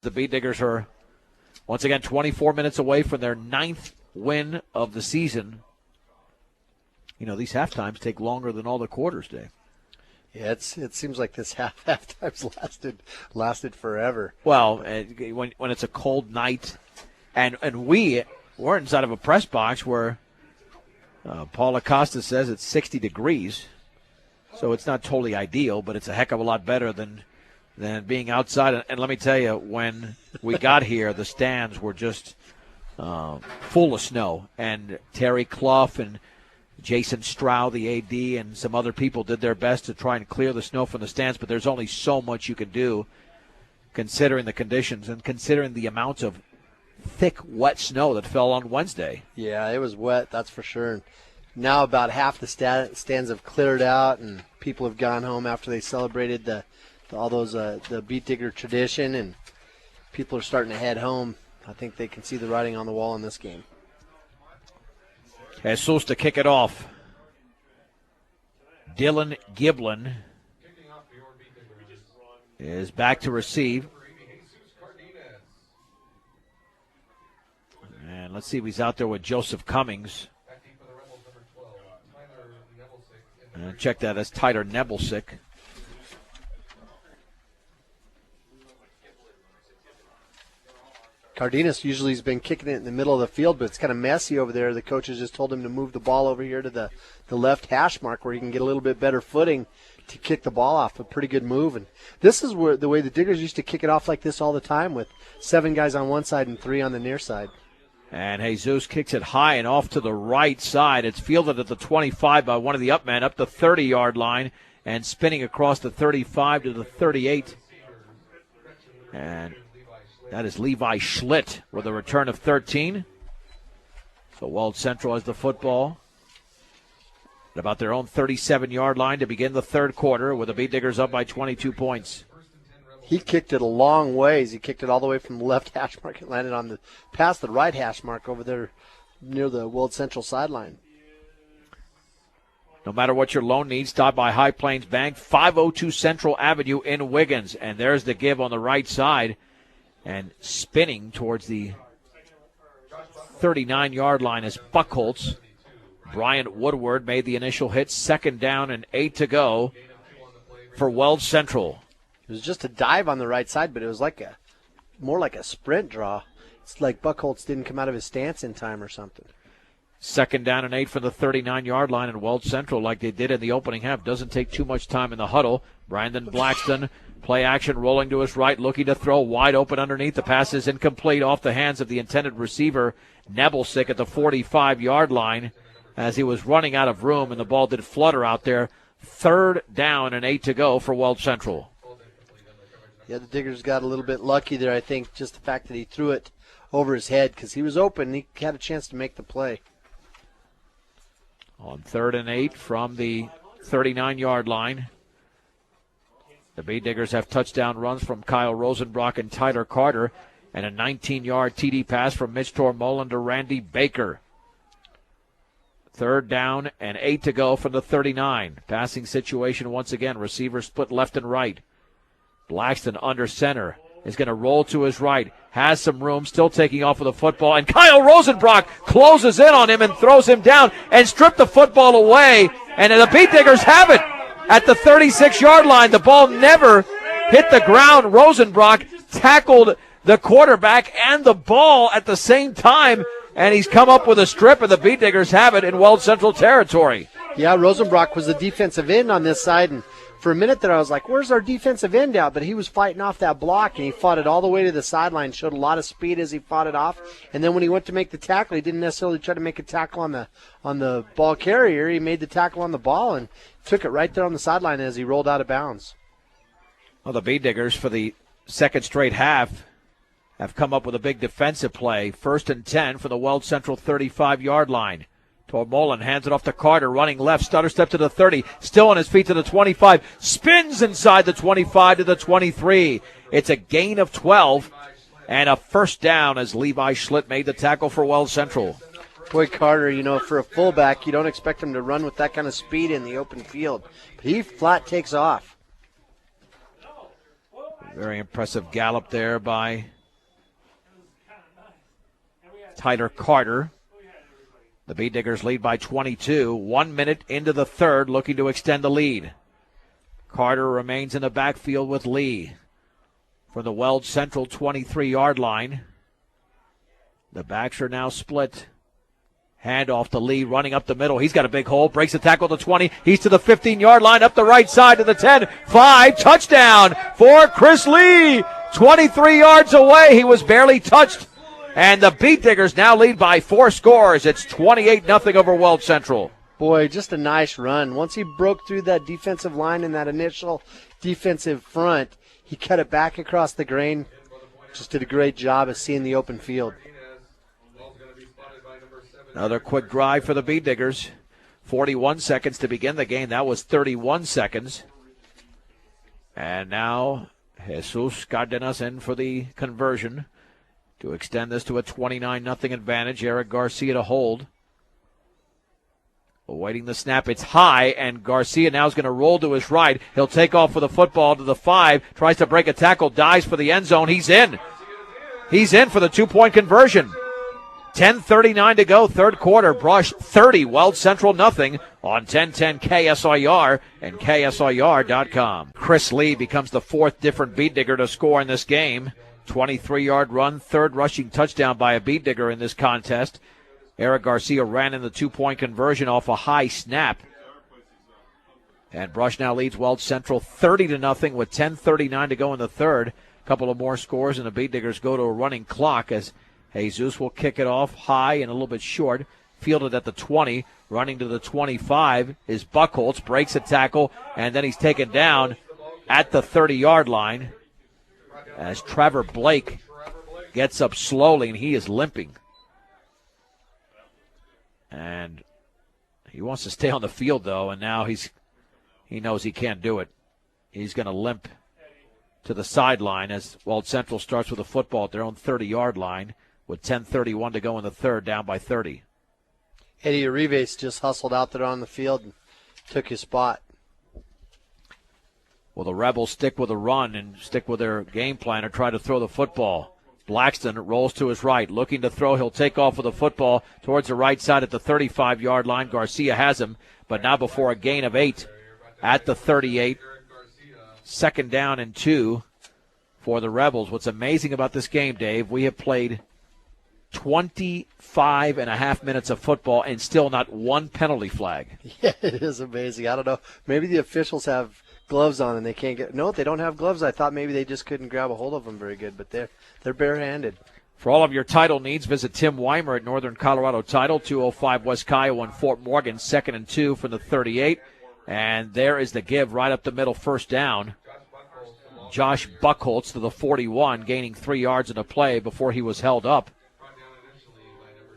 The Beat Diggers are, once again, 24 minutes away from their 9th win of the season. You know, these halftimes take longer than all the quarters, Dave. Yeah, it seems like this halftime's lasted forever. Well, when it's a cold night, and we're inside of a press box where Paul Acosta says it's 60 degrees, so it's not totally ideal, but it's a heck of a lot better than being outside. And let me tell you, when we got here, the stands were just full of snow, and Terry Clough and Jason Stroud, the AD, and some other people did their best to try and clear the snow from the stands, but there's only so much you can do considering the conditions and considering the amounts of thick, wet snow that fell on Wednesday. Yeah, it was wet, that's for sure. And now about half the stands have cleared out, and people have gone home after they celebrated the Beat Digger tradition, and people are starting to head home. I think they can see the writing on the wall in this game. Jesus to kick it off. Dylan Giblin is back to receive. And let's see if he's out there with Joseph Cummings. Check that, that's Tyler Nebelsick. Cardenas usually has been kicking it in the middle of the field, but it's kind of messy over there. The coaches just told him to move the ball over here to the left hash mark where he can get a little bit better footing to kick the ball off. A pretty good move. And this is where the way the Diggers used to kick it off like this all the time, with 7 guys on one side and 3 on the near side. And Jesus kicks it high and off to the right side. It's fielded at the 25 by one of the up men up the 30-yard line and spinning across the 35 to the 38. And that is Levi Schlitt with a return of 13. So Weld Central has the football at about their own 37-yard line to begin the third quarter, with the Beat Diggers up by 22 points. He kicked it a long ways. He kicked it all the way from the left hash mark and landed past the right hash mark over there near the Weld Central sideline. No matter what your loan needs, stop by High Plains Bank, 502 Central Avenue in Wiggins. And there's the give on the right side. And spinning towards the 39-yard line is Buckholz. Bryant Woodward made the initial hit. 2nd down and 8 to go for Weld Central. It was just a dive on the right side, but it was more like a sprint draw. It's like Buckholz didn't come out of his stance in time or something. 2nd down and 8 for the 39-yard line, and Weld Central, like they did in the opening half, doesn't take too much time in the huddle. Brandon Blackston, play action, rolling to his right, looking to throw wide open underneath. The pass is incomplete, off the hands of the intended receiver, Nebelsick, at the 45-yard line as he was running out of room, and the ball did flutter out there. 3rd down and 8 to go for Weld Central. Yeah, the Diggers got a little bit lucky there, I think, just the fact that he threw it over his head because he was open and he had a chance to make the play. On 3rd and 8 from the 39-yard line, the Beat Diggers have touchdown runs from Kyle Rosenbrock and Tyler Carter, and a 19-yard TD pass from Mitch Tormolen to Randy Baker. 3rd down and 8 to go from the 39. Passing situation once again. Receivers split left and right. Blackston under center is going to roll to his right. Has some room, still taking off with the football. And Kyle Rosenbrock closes in on him and throws him down and stripped the football away. And the Beat Diggers have it at the 36-yard line. The ball never hit the ground. Rosenbrock tackled the quarterback and the ball at the same time. And he's come up with a strip, and the Beat Diggers have it in Weld Central territory. Yeah, Rosenbrock was the defensive end on this side, and for a minute there I was like, where's our defensive end out? But he was fighting off that block, and he fought it all the way to the sideline, showed a lot of speed as he fought it off. And then when he went to make the tackle, he didn't necessarily try to make a tackle on the ball carrier. He made the tackle on the ball and took it right there on the sideline as he rolled out of bounds. Well, the Beat Diggers, for the second straight half, have come up with a big defensive play. 1st and 10 for the Weld Central 35-yard line. Tormolen hands it off to Carter, running left, stutter step to the 30, still on his feet to the 25, spins inside the 25 to the 23. It's a gain of 12 and a 1st down as Levi Schlitt made the tackle for Weld Central. Boy, Carter, for a fullback, you don't expect him to run with that kind of speed in the open field. But he flat takes off. Very impressive gallop there by Tyler Carter. The Beat Diggers lead by 22. 1 minute into the third, looking to extend the lead. Carter remains in the backfield with Lee from the Weld Central 23-yard line. The backs are now split. Handoff to Lee, running up the middle. He's got a big hole, breaks the tackle to 20. He's to the 15-yard line, up the right side to the 10. 5, touchdown for Chris Lee. 23 yards away. He was barely touched. And the Beat Diggers now lead by 4 scores. It's 28-0 over Weld Central. Boy, just a nice run. Once he broke through that defensive line in that initial defensive front, he cut it back across the grain. Just did a great job of seeing the open field. Another quick drive for the Beat Diggers. 41 seconds to begin the game. That was 31 seconds. And now Jesus Cardenas in for the conversion to extend this to a 29-0 advantage. Eric Garcia to hold. Awaiting the snap. It's high, and Garcia now is going to roll to his right. He'll take off with the football to the 5. Tries to break a tackle. Dives for the end zone. He's in. He's in for the 2-point conversion. 10:39 to go, third quarter. Brush 30, Weld Central nothing on 1010 KSIR and KSIR.com. Chris Lee becomes the 4th different Beat Digger to score in this game. 23-yard run, 3rd rushing touchdown by a Beat Digger in this contest. Eric Garcia ran in the 2-point conversion off a high snap. And Brush now leads Weld Central 30-0 with 10:39 to go in the third. A couple of more scores, and the Beat Diggers go to a running clock as Jesus will kick it off high and a little bit short. Fielded at the 20, running to the 25 is Buckholz, breaks a tackle, and then he's taken down at the 30-yard line as Trevor Blake gets up slowly, and he is limping. And he wants to stay on the field, though, and now he knows he can't do it. He's going to limp to the sideline as Weld Central starts with a football at their own 30-yard line with 10:31 to go in the third, down by 30. Eddie Arrives just hustled out there on the field and took his spot. Well, the Rebels stick with a run and stick with their game plan and try to throw the football. Blackston rolls to his right, looking to throw. He'll take off with the football towards the right side at the 35-yard line. Garcia has him, but now before a gain of 8 at the 38. 2nd down and 2 for the Rebels. What's amazing about this game, Dave, we have played 25 and a half minutes of football and still not one penalty flag. Yeah, it is amazing. I don't know. Maybe the officials have gloves on and they can't get. No, they don't have gloves. I thought maybe they just couldn't grab a hold of them very good, but they're barehanded. For all of your title needs, visit Tim Weimer at Northern Colorado Title, 205 West Kiowa in Fort Morgan, 2nd and 2 from the 38. And there is the give right up the middle, 1st down. Josh Buckholz to the 41, gaining 3 yards in a play before he was held up.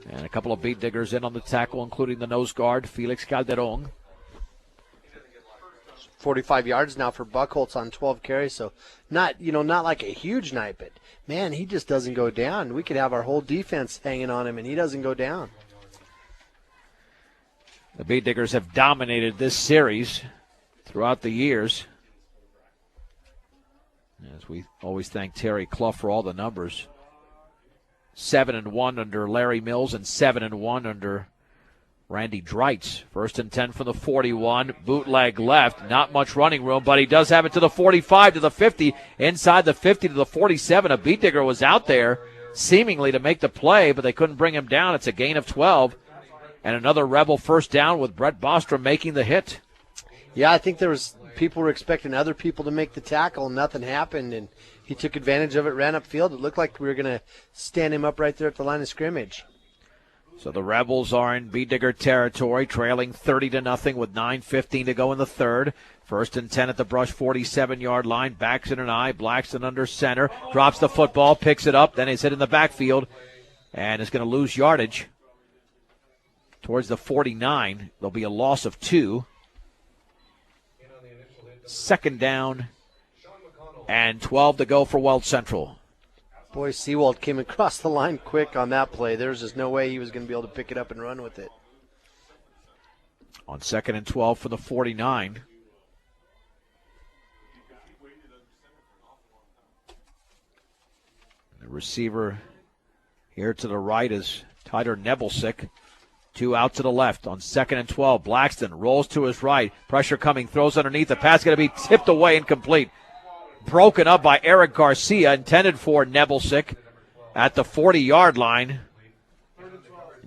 And a couple of Beat Diggers in on the tackle, including the nose guard, Felix Calderon. 45 yards now for Buckholz on 12 carries, so not like a huge night, but man, he just doesn't go down. We could have our whole defense hanging on him, and he doesn't go down. The Beat Diggers have dominated this series throughout the years. As we always thank Terry Clough for all the numbers. 7-1 under Larry Mills and 7-1 under Randy Dreitz. 1st and 10 from the 41. Bootleg left. Not much running room, but he does have it to the 45, to the 50. Inside the 50 to the 47. A Beat Digger was out there seemingly to make the play, but they couldn't bring him down. It's a gain of 12. And another Rebel 1st down with Brett Bostrom making the hit. Yeah, I think people were expecting other people to make the tackle, and nothing happened, and he took advantage of it, ran upfield. It looked like we were going to stand him up right there at the line of scrimmage. So the Rebels are in Beat Digger territory, trailing 30-0 with 9:15 to go in the third. 1st and 10 at the Brush 47-yard line. Backs in an eye. Blackston under center. Drops the football, picks it up. Then he's hit in the backfield and is going to lose yardage towards the 49. There'll be a loss of 2. 2nd down and 12 to go for Weld Central. Boy, Seawald came across the line quick on that play. There's just no way he was going to be able to pick it up and run with it. On 2nd and 12 for the 49. The receiver here to the right is Tyler Nebelsick. 2 out to the left on 2nd and 12. Blackston rolls to his right. Pressure coming, throws underneath. The pass going to be tipped away, incomplete. Broken up by Eric Garcia, intended for Nebelsick at the 40-yard line.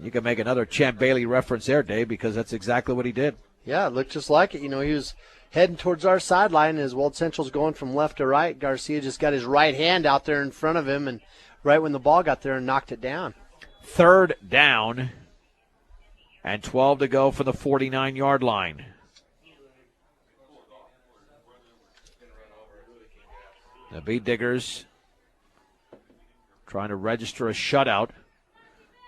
You can make another Champ Bailey reference there, Dave, because that's exactly what he did. Yeah, it looked just like it. You know, he was heading towards our sideline as Weld Central's going from left to right. Garcia just got his right hand out there in front of him, and right when the ball got there and knocked it down. 3rd down and 12 to go for the 49-yard line. The Beat Diggers trying to register a shutout.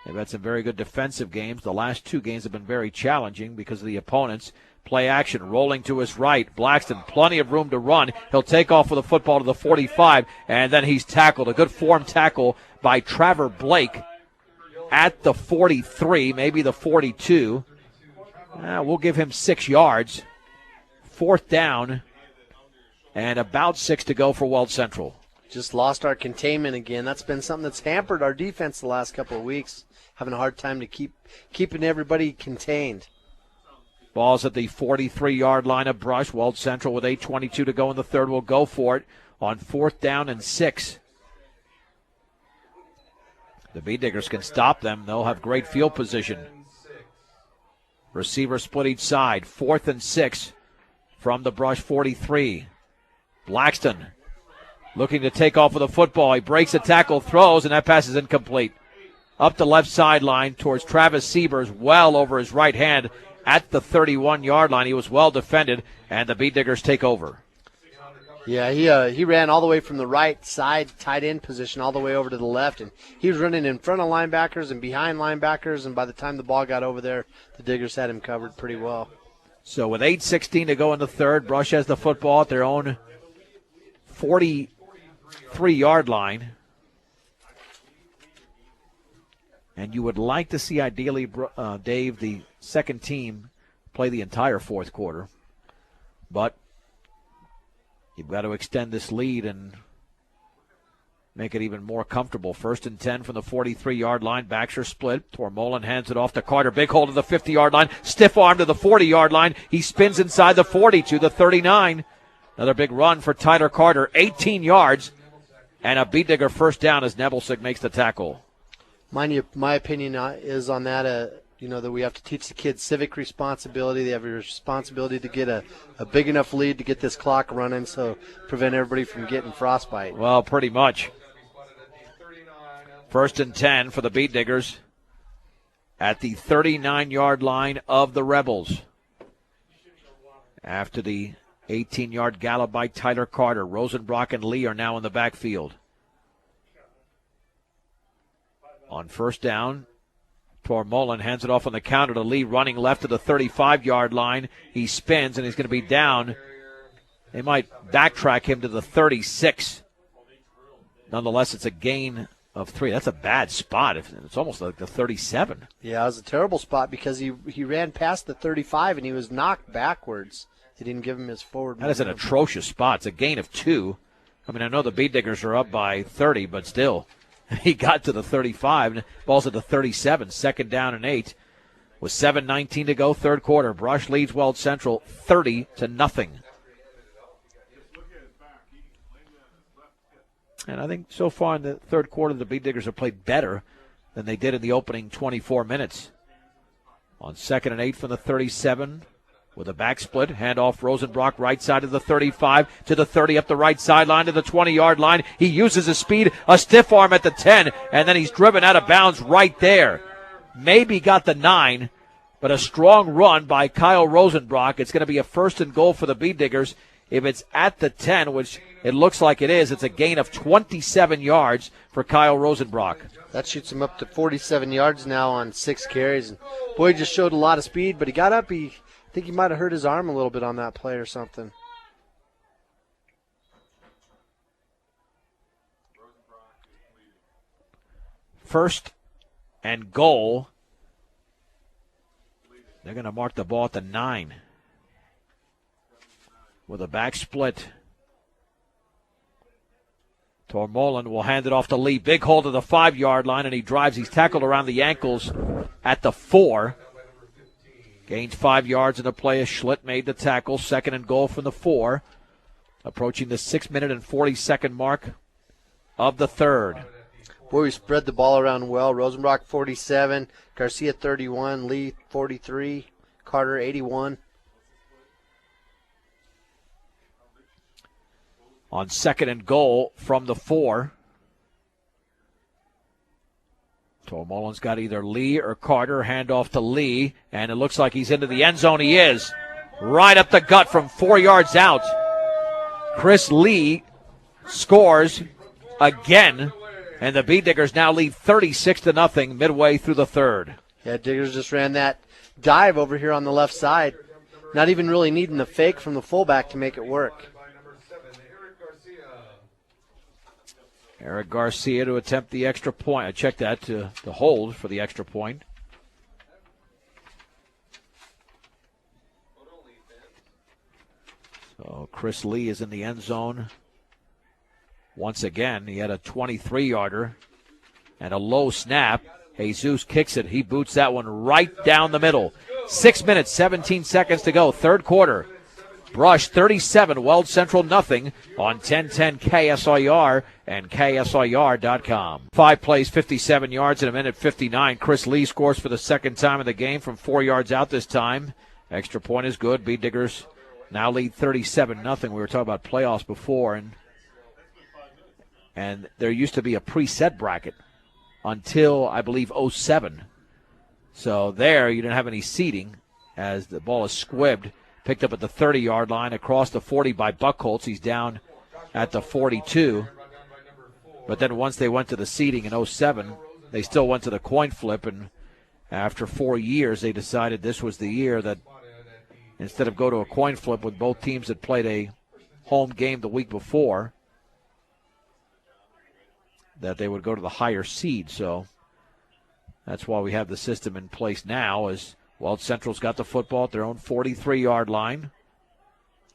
They've had some very good defensive games. The last 2 games have been very challenging because of the opponents. Play action, rolling to his right. Blackston, plenty of room to run. He'll take off with the football to the 45, and then he's tackled. A good form tackle by Trevor Blake at the 43, maybe the 42. We'll give him 6 yards. 4th down, and about 6 to go for Weld Central. Just lost our containment again. That's been something that's hampered our defense the last couple of weeks. Having a hard time to keeping everybody contained. Ball's at the 43-yard line of Brush. Weld Central with 8:22 to go in the third will go for it on 4th down and 6. The Beat Diggers can stop them. They'll have great field position. Receiver split each side. 4th and 6 from the Brush 43. Blackston looking to take off with the football. He breaks a tackle, throws, and that pass is incomplete. Up the left sideline towards Travis Siebers, well over his right hand at the 31-yard line. He was well defended, and the Beat Diggers take over. Yeah, he ran all the way from the right side tight end position all the way over to the left, and he was running in front of linebackers and behind linebackers, and by the time the ball got over there, the Diggers had him covered pretty well. So with 8:16 to go in the third, Brush has the football at their own 43-yard line. And you would like to see, ideally, Dave, the second team play the entire fourth quarter. But you've got to extend this lead and make it even more comfortable. 1st and 10 from the 43-yard line. Backs are split. Tormolen hands it off to Carter. Big hold to the 50-yard line. Stiff arm to the 40-yard line. He spins inside the 40 to the 39. Another big run for Tyler Carter. 18 yards. And a Beat Digger first down as Nebelsick makes the tackle. My opinion is on that, that we have to teach the kids civic responsibility. They have a responsibility to get a big enough lead to get this clock running, so prevent everybody from getting frostbite. Well, pretty much. 1st and 10 for the Beat Diggers at the 39-yard line of the Rebels. After the 18-yard gallop by Tyler Carter, Rosenbrock and Lee are now in the backfield. On 1st down, Tormolen hands it off on the counter to Lee, running left to the 35-yard line. He spins, and he's going to be down. They might backtrack him to the 36. Nonetheless, it's a gain of 3. That's a bad spot. It's almost like the 37. Yeah, it was a terrible spot because he ran past the 35, and he was knocked backwards. They didn't give him his forward momentum. That is an atrocious spot. It's a gain of 2. I mean, I know the Beat Diggers are up by 30, but still. He got to the 35. Ball's at the 37. 2nd down and 8. With 7:19 to go, third quarter. Brush leads Weld Central 30-0. And I think so far in the third quarter, the Beat Diggers have played better than they did in the opening 24 minutes. On 2nd and 8 from the 37. With a back split, handoff Rosenbrock, right side of the 35 to the 30, up the right sideline to the 20-yard line. He uses his speed, a stiff arm at the 10, and then he's driven out of bounds right there. Maybe got the 9, but a strong run by Kyle Rosenbrock. It's going to be a 1st and goal for the Beat Diggers. If it's at the 10, which it looks like it is, it's a gain of 27 yards for Kyle Rosenbrock. That shoots him up to 47 yards now on 6 carries. And boy, he just showed a lot of speed, but he got up. I think he might have hurt his arm a little bit on that play or something. First and goal. They're going to mark the ball at the 9. With a back split Tormolen will hand it off to Lee. Big hold to the 5-yard line, and he drives. He's tackled around the ankles at the 4. Gains 5 yards in the play as Schlitt made the tackle. 2nd and goal from the 4. Approaching the 6-minute and 40-second mark of the 3rd. Boy, we spread the ball around well. Rosenbrock 47, Garcia 31, Lee 43, Carter 81. On 2nd and goal from the 4. Tormolen's got either Lee or Carter. Handoff to Lee, and it looks like he's into the end zone. He is. Right up the gut from 4 yards out. Chris Lee scores again, and the Bee Diggers now lead 36-0 midway through the 3rd. Yeah, Diggers just ran that dive over here on the left side. Not even really needing the fake from the fullback to make it work. Eric Garcia to attempt the extra point. I checked that to hold for the extra point. So Chris Lee is in the end zone once again. He had a 23-yarder and a low snap. Jesus kicks it. He boots that one right down the middle. 6 minutes, 17 seconds to go. 3rd quarter. Brush 37, Weld Central nothing on 1010 KSIR and KSIR.com. 5 plays, 57 yards in a minute 59. Chris Lee scores for the 2nd time of the game from 4 yards out this time. Extra point is good. Bee Diggers now lead 37-0. We were talking about playoffs before, and there used to be a preset bracket until, I believe, 07. So there you didn't have any seeding as the ball is squibbed. Picked up at the 30-yard line, across the 40 by Buchholz. He's down at the 42. But then once they went to the seeding in 07, they still went to the coin flip, and after 4 years, they decided this was the year that instead of go to a coin flip when both teams had played a home game the week before, that they would go to the higher seed. So that's why we have the system in place now, as Weld Central's got the football at their own 43-yard line.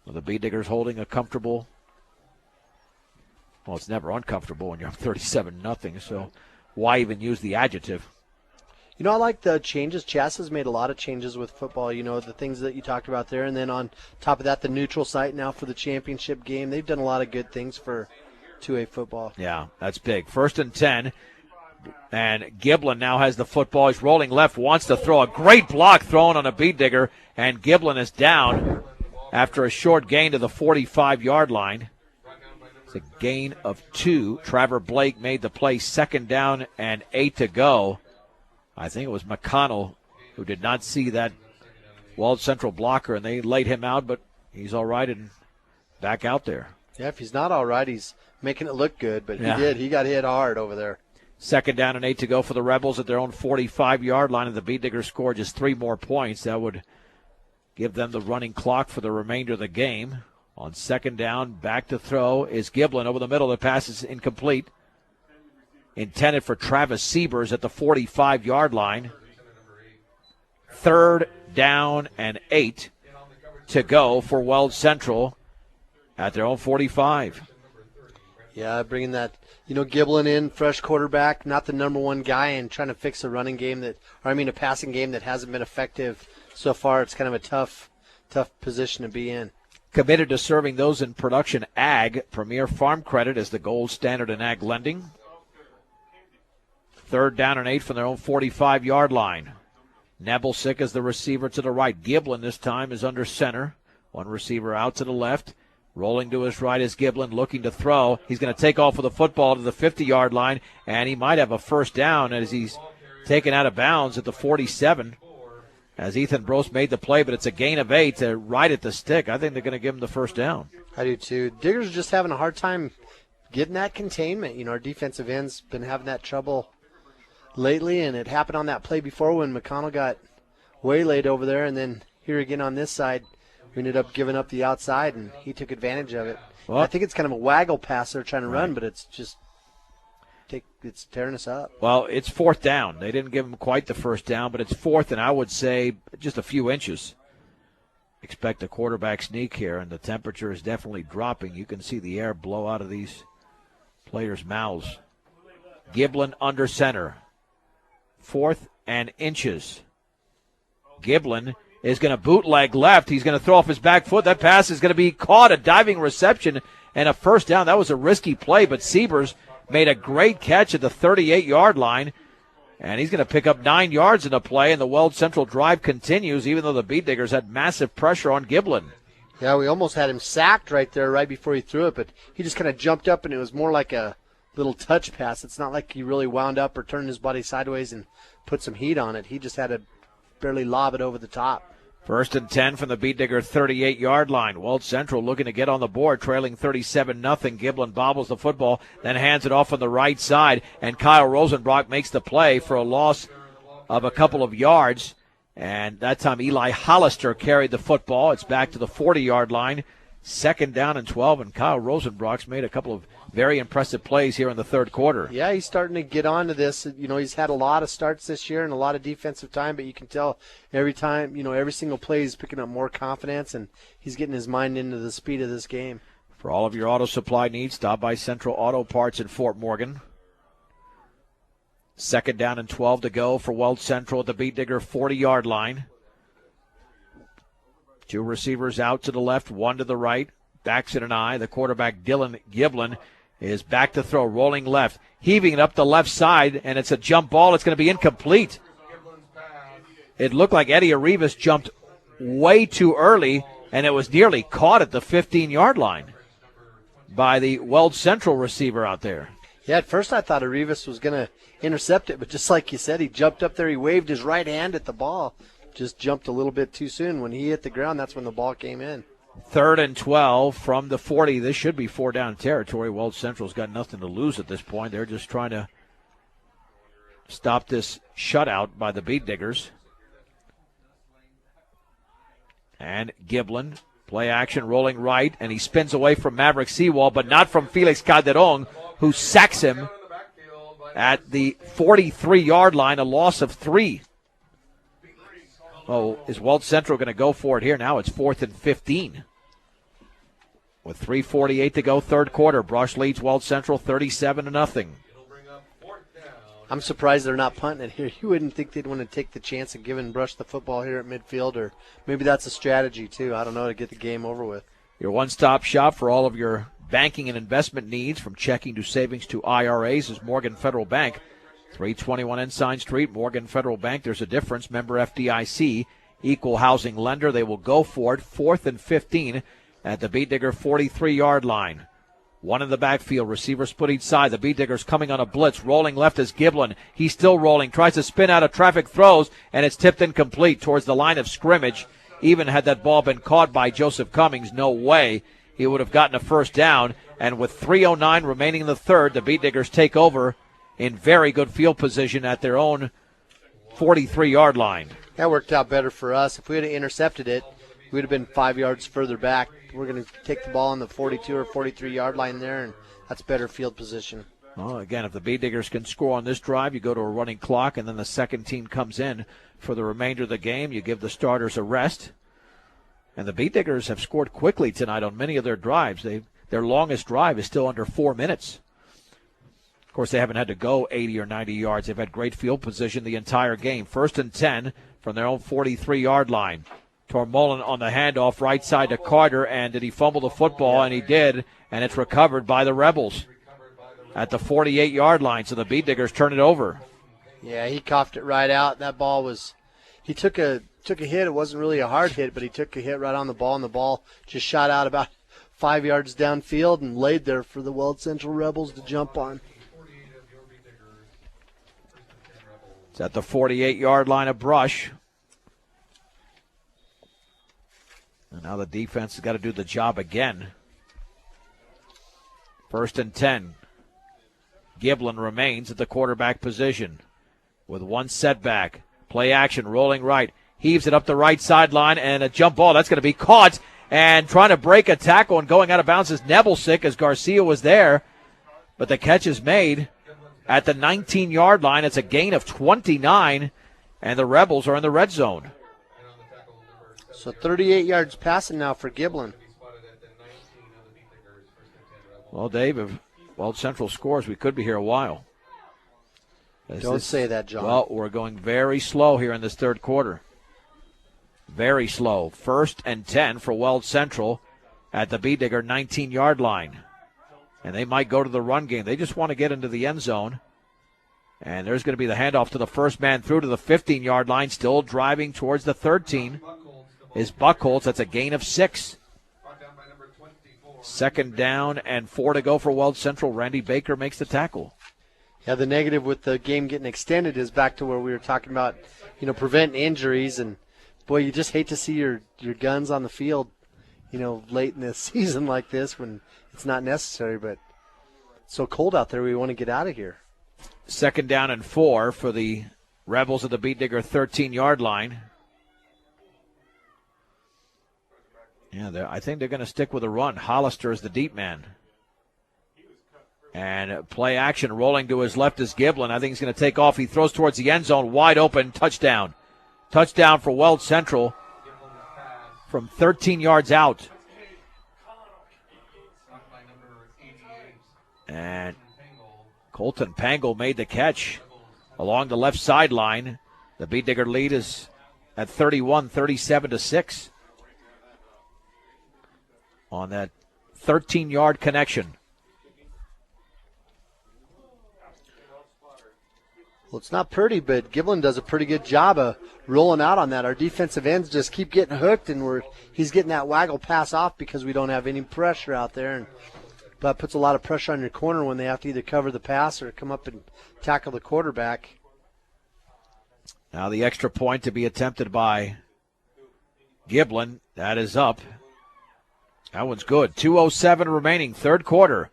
Well, the Bee Diggers holding a comfortable, well, it's never uncomfortable when you're up 37-0, so why even use the adjective? You know, I like the changes. Chas has made a lot of changes with football, you know, the things that you talked about there. And then on top of that, the neutral site now for the championship game. They've done a lot of good things for 2A football. Yeah, that's big. 1st and 10. And Giblin now has the football. He's rolling left, wants to throw. A great block thrown on a Bee Digger, and Giblin is down after a short gain to the 45-yard line. It's a gain of 2. Trevor Blake made the play. 2nd down and 8 to go. I think it was McConnell who did not see that Weld Central blocker, and they laid him out, but he's all right and back out there. Yeah, if he's not all right, he's making it look good, but he did. He got hit hard over there. 2nd down and 8 to go for the Rebels at their own 45-yard line, and the Bee Diggers score just 3 more points. That would give them the running clock for the remainder of the game. On 2nd down, back to throw is Giblin over the middle. The pass is incomplete. Intended for Travis Siebers at the 45-yard line. 3rd down and 8 to go for Weld Central at their own 45. Yeah, bringing that, Giblin in, fresh quarterback, not the number one guy, and trying to fix a running game a passing game that hasn't been effective so far. It's kind of a tough position to be in. Committed to serving those in production ag. Premier Farm Credit is the gold standard in ag lending. 3rd down and 8 from their own 45-yard line. Nebelsick is the receiver to the right. Giblin this time is under center. One receiver out to the left. Rolling to his right is Giblin, looking to throw. He's going to take off with the football to the 50-yard line, and he might have a 1st down as he's taken out of bounds at the 47. As Ethan Brose made the play, but it's a gain of 8 to right at the stick. I think they're going to give him the 1st down. I do too. Diggers are just having a hard time getting that containment. Our defensive end's been having that trouble lately, and it happened on that play before when McConnell got waylaid over there, and then here again on this side, we ended up giving up the outside, and he took advantage of it. Well, I think it's kind of a waggle pass they're trying to run, but it's just it's tearing us up. Well, it's 4th down. They didn't give him quite the 1st down, but it's 4th, and I would say just a few inches. Expect a quarterback sneak here, and the temperature is definitely dropping. You can see the air blow out of these players' mouths. Giblin under center. 4th and inches. Giblin is going to bootleg left. He's going to throw off his back foot. That pass is going to be caught. A diving reception and a first down. That was a risky play, but Siebers made a great catch at the 38-yard line. And he's going to pick up 9 yards in the play, and the Weld Central drive continues, even though the Beat Diggers had massive pressure on Giblin. Yeah, we almost had him sacked right there right before he threw it, but he just kind of jumped up, and it was more like a little touch pass. It's not like he really wound up or turned his body sideways and put some heat on it. He just had to barely lob it over the top. 1st and 10 from the Beat Digger 38-yard line. Weld Central looking to get on the board, trailing 37-0. Giblin bobbles the football, then hands it off on the right side, and Kyle Rosenbrock makes the play for a loss of a couple of yards. And that time Eli Hollister carried the football. It's back to the 40-yard line. 2nd down and 12, and Kyle Rosenbrock's made a couple of very impressive plays here in the third quarter. Yeah, he's starting to get onto this. You know, he's had a lot of starts this year and a lot of defensive time, but you can tell every time, every single play he's picking up more confidence, and he's getting his mind into the speed of this game. For all of your auto supply needs, stop by Central Auto Parts in Fort Morgan. 2nd down and 12 to go for Weld Central at the Beat Digger 40-yard line. 2 receivers out to the left, 1 to the right. Backs it an eye. The quarterback, Dylan Giblin, is back to throw, rolling left, heaving it up the left side, and it's a jump ball. It's going to be incomplete. It looked like Eddie Arribas jumped way too early, and it was nearly caught at the 15-yard line by the Weld Central receiver out there. Yeah, at first I thought Arribas was going to intercept it, but just like you said, he jumped up there, he waved his right hand at the ball. Just jumped a little bit too soon. When he hit the ground, that's when the ball came in. 3rd and 12 from the 40. This should be 4-down territory. Weld Central's got nothing to lose at this point. They're just trying to stop this shutout by the Beat Diggers. And Giblin, play action, rolling right, and he spins away from Maverick Seawall, but not from Felix Calderon, who sacks him at the 43-yard line, a loss of 3. Oh, is Weld Central going to go for it here? Now it's 4th and 15. With 3:48 to go, third quarter. Brush leads Weld Central 37-0. I'm surprised they're not punting it here. You wouldn't think they'd want to take the chance of giving Brush the football here at midfield, or maybe that's a strategy too. I don't know, to get the game over with. Your one-stop shop for all of your banking and investment needs, from checking to savings to IRAs, is Morgan Federal Bank. 321 Ensign Street, Morgan Federal Bank. There's a difference. Member FDIC, equal housing lender. They will go for it. 4th and 15 at the Beat Digger 43-yard line. 1 in the backfield. Receiver split each side. The Beat Diggers coming on a blitz. Rolling left is Giblin. He's still rolling. Tries to spin out of traffic, throws, and it's tipped incomplete towards the line of scrimmage. Even had that ball been caught by Joseph Cummings, no way he would have gotten a first down. And with 3:09 remaining in the third, the Beat Diggers take over in very good field position at their own 43-yard line. That worked out better for us. If we had intercepted it, we would have been 5 yards further back. We're going to take the ball on the 42 or 43-yard line there, and that's better field position. Well, again, if the Beat Diggers can score on this drive, you go to a running clock, and then the second team comes in for the remainder of the game. You give the starters a rest. And the Beat Diggers have scored quickly tonight on many of their drives. Their longest drive is still under 4 minutes. Of course, they haven't had to go 80 or 90 yards. They've had great field position the entire game. 1st and 10 from their own 43-yard line. Tormolin on the handoff, right side to Carter, and did he fumble the football? And he did, and it's recovered by the Rebels at the 48-yard line. So the Beat Diggers turn it over. Yeah, he coughed it right out. That ball was – he took a hit. It wasn't really a hard hit, but he took a hit right on the ball, and the ball just shot out about 5 yards downfield and laid there for the Weld Central Rebels to jump on. It's at the 48-yard line of Brush. And now the defense has got to do the job again. 1st and 10. Giblin remains at the quarterback position with one setback. Play action, rolling right. Heaves it up the right sideline, and a jump ball. That's going to be caught. And trying to break a tackle and going out of bounds is Nebelsick, as Garcia was there. But the catch is made at the 19-yard line. It's a gain of 29, and the Rebels are in the red zone. So 38 yards passing now for Giblin. Well, Dave, Weld Central scores, we could be here a while. Don't say that, John. Well, we're going very slow here in this third quarter. Very slow. 1st and 10 for Weld Central at the B Digger 19-yard line. And they might go to the run game. They just want to get into the end zone. And there's going to be the handoff to the first man through to the 15-yard line, still driving towards the 13 is Buckholz. That's a gain of 6. 2nd down and 4 to go for Weld Central. Randy Baker makes the tackle. Yeah, the negative with the game getting extended is back to where we were talking about, preventing injuries. And, boy, you just hate to see your guns on the field, late in the season like this when it's not necessary. But it's so cold out there, we want to get out of here. 2nd down and 4 for the Rebels at the Beat Digger 13-yard line. Yeah, I think they're going to stick with a run. Hollister is the deep man. And play action, rolling to his left is Giblin. I think he's going to take off. He throws towards the end zone, wide open, touchdown. Touchdown for Weld Central from 13 yards out. And Colton Pangle made the catch along the left sideline. The Beat Digger lead is at 31, 37-6 on that 13-yard connection. Well, it's not pretty, but Giblin does a pretty good job of rolling out on that. Our defensive ends just keep getting hooked, and he's getting that waggle pass off because we don't have any pressure out there. But puts a lot of pressure on your corner when they have to either cover the pass or come up and tackle the quarterback. Now the extra point to be attempted by Giblin. That is up. That one's good. 2:07 remaining, third quarter.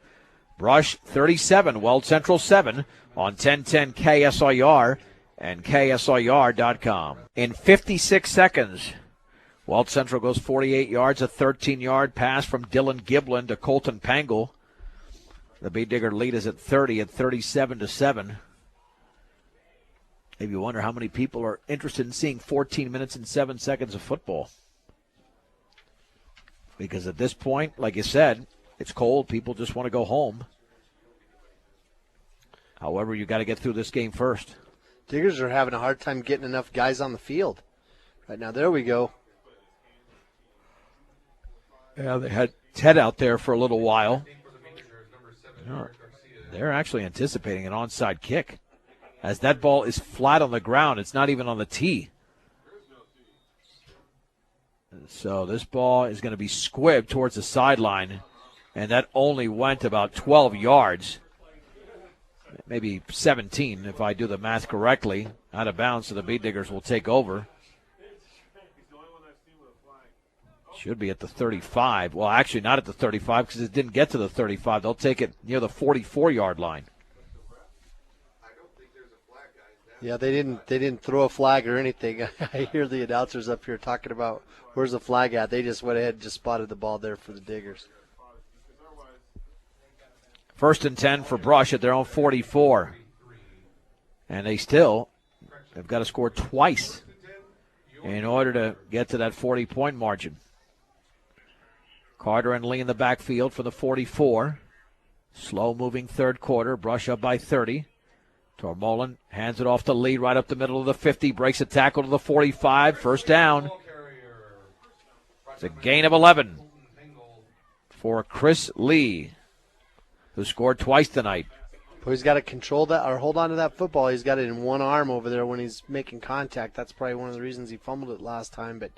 Brush 37, Weld Central 7 on 1010 KSIR and KSIR.com. In 56 seconds, Weld Central goes 48 yards, a 13-yard pass from Dylan Giblin to Colton Pangle. The Beat Digger lead is at 30 at 37-7. Maybe you wonder how many people are interested in seeing 14 minutes and 7 seconds of football. Because at this point, like you said, it's cold. People just want to go home. However, you got to get through this game first. Diggers are having a hard time getting enough guys on the field. Right now, there we go. Yeah, they had Ted out there for a little while. They're actually anticipating an onside kick. As that ball is flat on the ground, it's not even on the tee. So this ball is going to be squibbed towards the sideline, and that only went about 12 yards. Maybe 17 if I do the math correctly. Out of bounds, so the Beat Diggers will take over. Should be at the 35. Well, actually not at the 35 because it didn't get to the 35. They'll take it near the 44-yard line. Yeah, they didn't throw a flag or anything. I hear the announcers up here talking about where's the flag at. They just went ahead and just spotted the ball there for the Diggers. 1st and 10 for Brush at their own 44. And they've got to score twice in order to get to that 40-point margin. Carter and Lee in the backfield for the 44. Slow-moving third quarter. Brush up by 30. Tormolen hands it off to Lee right up the middle of the 50. Breaks a tackle to the 45. First down. It's a gain of 11 for Chris Lee, who scored twice tonight. Well, he's got to control that or hold on to that football. He's got it in one arm over there when he's making contact. That's probably one of the reasons he fumbled it last time. But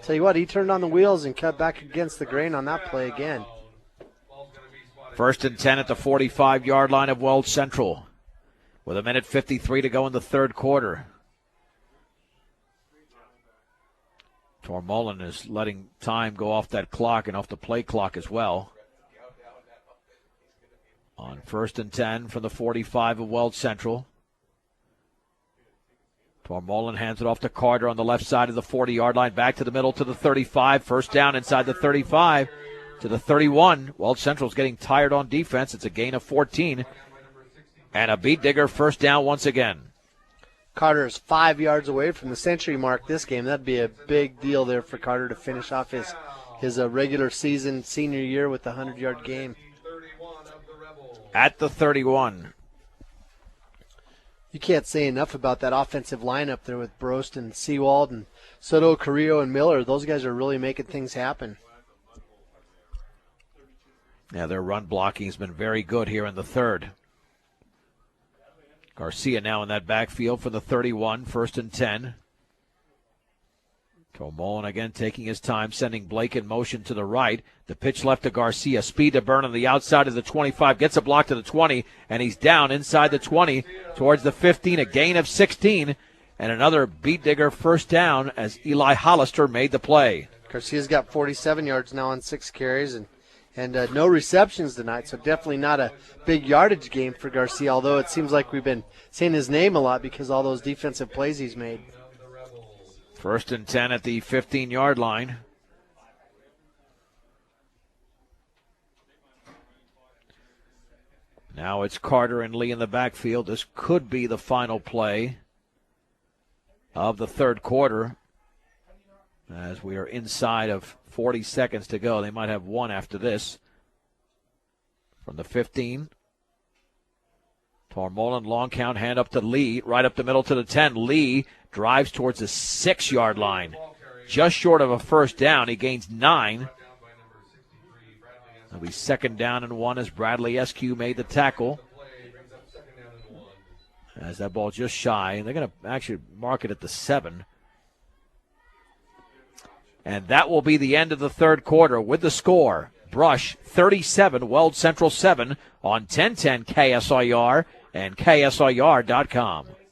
tell you what, he turned on the wheels and cut back against the grain on that play again. 1st and 10 at the 45-yard line of Weld Central with 1:53 to go in the third quarter. Tormolen is letting time go off that clock and off the play clock as well. On 1st and 10 from the 45 of Weld Central. Tormolen hands it off to Carter on the left side of the 40-yard line. Back to the middle to the 35. First down inside the 35 to the 31. Weld Central's getting tired on defense. It's a gain of 14. And a Beat Digger first down once again. Carter is 5 yards away from the century mark this game. That'd be a big deal there for Carter to finish off his regular season senior year with the 100-yard game. at the 31. You can't say enough about that offensive lineup there with Brost and Seawald and Soto, Carrillo, and Miller. Those guys are really making things happen. Yeah, their run blocking has been very good here in the third. Garcia now in that backfield for the 31, 1st and 10. Mullen again taking his time, sending Blake in motion to the right. The pitch left to Garcia. Speed to burn on the outside of the 25. Gets a block to the 20, and he's down inside the 20 towards the 15. A gain of 16, and another beat digger first down as Eli Hollister made the play. Garcia's got 47 yards now on 6 carries and no receptions tonight, so definitely not a big yardage game for Garcia, although it seems like we've been saying his name a lot because all those defensive plays he's made. 1st and 10 at the 15-yard line. Now it's Carter and Lee in the backfield. This could be the final play of the third quarter as we are inside of 40 seconds to go. They might have one after this. From the 15. Tormolen, long count, hand up to Lee, right up the middle to the 10. Lee drives towards the 6-yard line. Just short of a first down. He gains 9. It'll be 2nd down and 1 as Bradley Eskew made the tackle. As that ball just shy. They're going to actually mark it at the 7. And that will be the end of the third quarter with the score. Brush 37, Weld Central 7 on 1010 KSIR and KSIR.com.